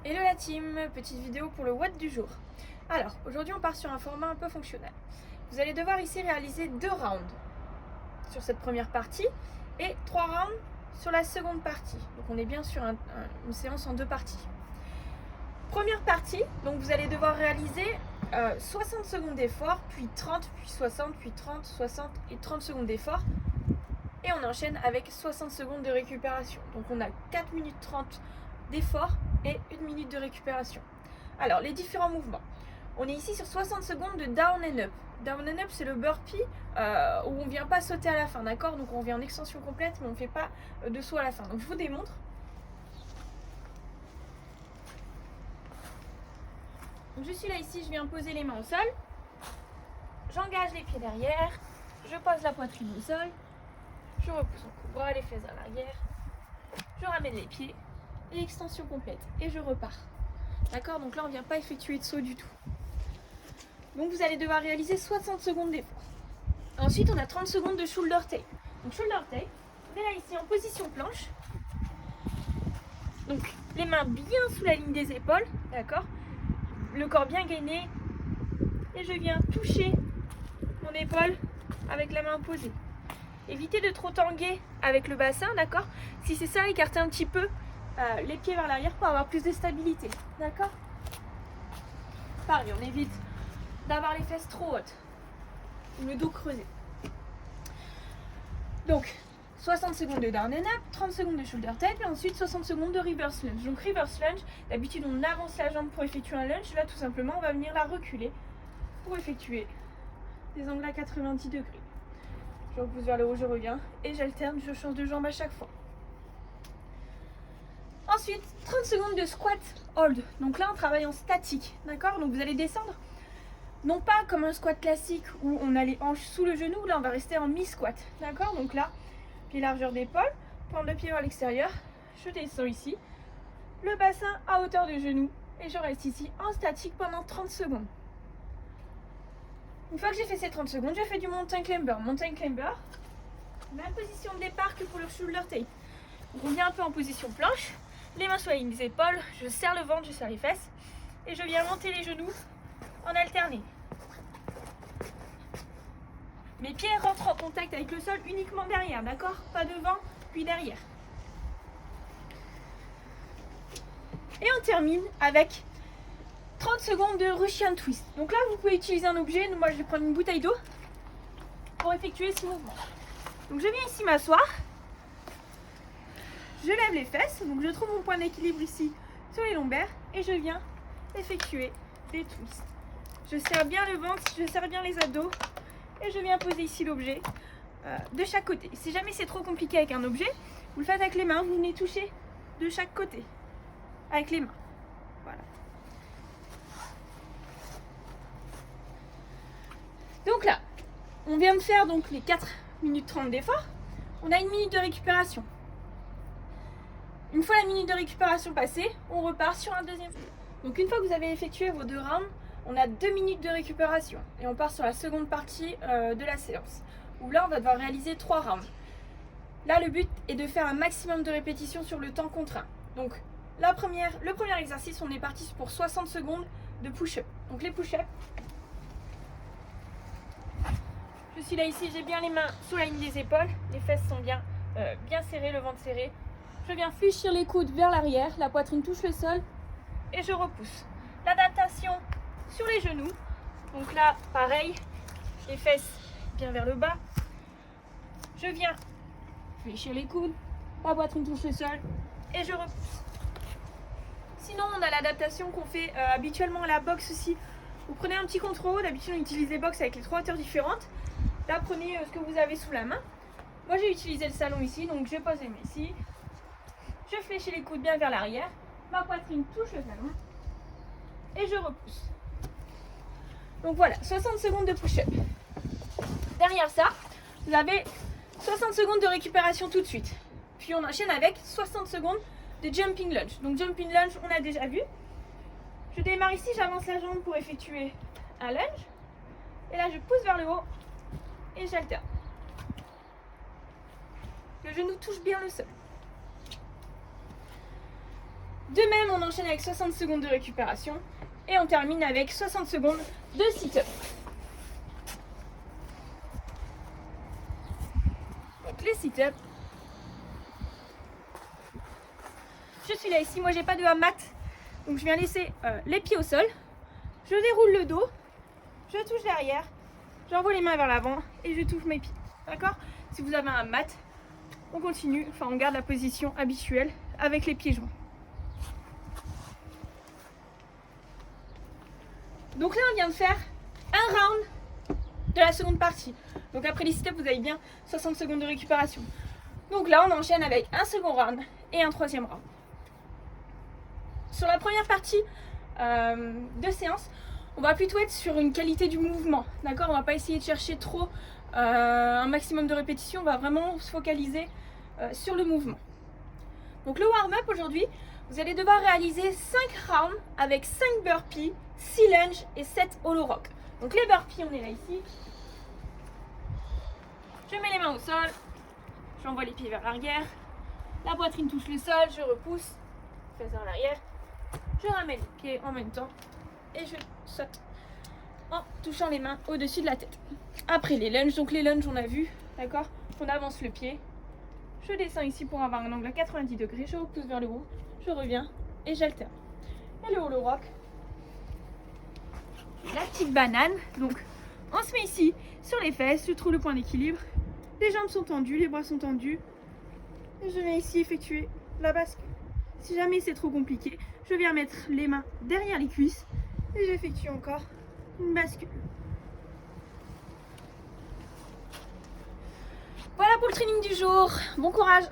Hello la team, petite vidéo pour le what du jour. Alors, aujourd'hui on part sur un format un peu fonctionnel. Vous allez devoir ici réaliser 2 rounds sur cette première partie et 3 rounds sur la seconde partie. Donc on est bien sur une séance en 2 parties. Première partie, donc vous allez devoir réaliser 60 secondes d'effort, puis 30, puis 60, puis 30, 60 et 30 secondes d'effort. Et on enchaîne avec 60 secondes de récupération. Donc on a 4 minutes 30 d'effort et 1 minute de récupération. Alors les différents mouvements. On est ici sur 60 secondes de down and up. Down and up, c'est le burpee où on ne vient pas sauter à la fin, d'accord? Donc on vient en extension complète, mais on ne fait pas de saut à la fin. Donc je vous démontre. Donc, je suis là ici, je viens poser les mains au sol. J'engage les pieds derrière. Je pose la poitrine au sol. Je repousse mon coup-bras, les fesses à l'arrière. Je ramène les pieds. Et extension complète. Et je repars. D'accord? Donc là, on ne vient pas effectuer de saut du tout. Donc vous allez devoir réaliser 60 secondes d'effort. Ensuite, on a 30 secondes de shoulder tape. Donc shoulder tape, on est là ici en position planche. Donc les mains bien sous la ligne des épaules. D'accord? Le corps bien gainé. Et je viens toucher mon épaule avec la main posée. Évitez de trop tanguer avec le bassin, d'accord? Si c'est ça, écartez un petit peu les pieds vers l'arrière pour avoir plus de stabilité, d'accord? Pareil, on évite d'avoir les fesses trop hautes ou le dos creusé. Donc, 60 secondes de down and up, 30 secondes de shoulder tape et ensuite 60 secondes de reverse lunge. Donc reverse lunge, d'habitude on avance la jambe pour effectuer un lunge, là tout simplement on va venir la reculer pour effectuer des angles à 90 degrés. Je repousse vers le haut, je reviens et j'alterne, je change de jambe à chaque fois. Ensuite, 30 secondes de squat hold. Donc là, on travaille en statique, d'accord? Donc vous allez descendre, non pas comme un squat classique où on a les hanches sous le genou, là on va rester en mi-squat, d'accord? Donc là, pied largeur d'épaule, pointe de pied vers l'extérieur, je descends ici, le bassin à hauteur de genou et je reste ici en statique pendant 30 secondes. Une fois que j'ai fait ces 30 secondes, je fais du mountain climber. Mountain climber, même position de départ que pour le shoulder tape. Donc on vient un peu en position planche, les mains sur la ligne des épaules, je serre le ventre, je serre les fesses et je viens monter les genoux en alterné. Mes pieds rentrent en contact avec le sol uniquement derrière, d'accord? Pas devant, puis derrière. Et on termine avec 30 secondes de Russian twist. Donc là, vous pouvez utiliser un objet. Moi, je vais prendre une bouteille d'eau pour effectuer ce mouvement. Donc je viens ici m'asseoir. Je lève les fesses. Donc je trouve mon point d'équilibre ici sur les lombaires et je viens effectuer des twists. Je serre bien le ventre, je serre bien les abdos et je viens poser ici l'objet de chaque côté. Si jamais c'est trop compliqué avec un objet, vous le faites avec les mains. Vous venez toucher de chaque côté avec les mains. Voilà. Donc là, on vient de faire donc les 4 minutes 30 d'effort. On a 1 minute de récupération. Une fois la minute de récupération passée, on repart sur un deuxième. Donc une fois que vous avez effectué vos 2 rounds, on a 2 minutes de récupération. Et on part sur la seconde partie de la séance. Où là, on va devoir réaliser 3 rounds. Là, le but est de faire un maximum de répétitions sur le temps contraint. Donc le premier exercice, on est parti pour 60 secondes de push-up. Donc les push-up. Je suis là ici, j'ai bien les mains sous la ligne des épaules, les fesses sont bien serrées, le ventre serré. Je viens fléchir les coudes vers l'arrière, la poitrine touche le sol et je repousse. L'adaptation sur les genoux, donc là pareil, les fesses bien vers le bas. Je viens fléchir les coudes, la poitrine touche le sol et je repousse. Sinon on a l'adaptation qu'on fait habituellement à la boxe aussi. Vous prenez un petit contrôle, d'habitude on utilise les boxes avec les 3 hauteurs différentes. Là, prenez ce que vous avez sous la main. Moi, j'ai utilisé le salon ici, donc je pose les mains ici. Je fléchis les coudes bien vers l'arrière. Ma poitrine touche le salon. Et je repousse. Donc voilà, 60 secondes de push-up. Derrière ça, vous avez 60 secondes de récupération tout de suite. Puis on enchaîne avec 60 secondes de jumping lunge. Donc jumping lunge, on a déjà vu. Je démarre ici, j'avance la jambe pour effectuer un lunge. Et là, je pousse vers le haut. Et j'alterne. Le genou touche bien le sol. De même, on enchaîne avec 60 secondes de récupération et on termine avec 60 secondes de sit-up. Donc les sit-up. Je suis là ici, moi j'ai pas de hamat, donc je viens laisser les pieds au sol. Je déroule le dos, je touche derrière, j'envoie les mains vers l'avant et je touche mes pieds. D'accord? Si vous avez un mat, on continue, enfin on garde la position habituelle avec les pieds joints. Donc là, on vient de faire un round de la seconde partie. Donc après les sit-ups, vous avez bien 60 secondes de récupération. Donc là, on enchaîne avec un second round et un troisième round. Sur la première partie de séance, on va plutôt être sur une qualité du mouvement. D'accord? On va pas essayer de chercher trop un maximum de répétitions. On va vraiment se focaliser sur le mouvement. Donc le warm-up aujourd'hui, vous allez devoir réaliser 5 rounds avec 5 burpees, 6 lunges et 7 hollow rock. Donc les burpees, on est là ici. Je mets les mains au sol, j'envoie les pieds vers l'arrière, la poitrine touche le sol, je repousse, fesse vers l'arrière, je ramène les pieds en même temps et je saute en touchant les mains au-dessus de la tête. Après les lunges, donc les lunges on a vu, d'accord? On avance le pied, je descends ici pour avoir un angle à 90 degrés, je repousse vers le haut, je reviens et j'alterne. Et le hollow rock, la petite banane, donc on se met ici sur les fesses, je trouve le point d'équilibre, les jambes sont tendues, les bras sont tendus et je viens ici effectuer la bascule. Si jamais c'est trop compliqué, je viens mettre les mains derrière les cuisses et j'effectue encore une bascule. Voilà pour le training du jour, bon courage!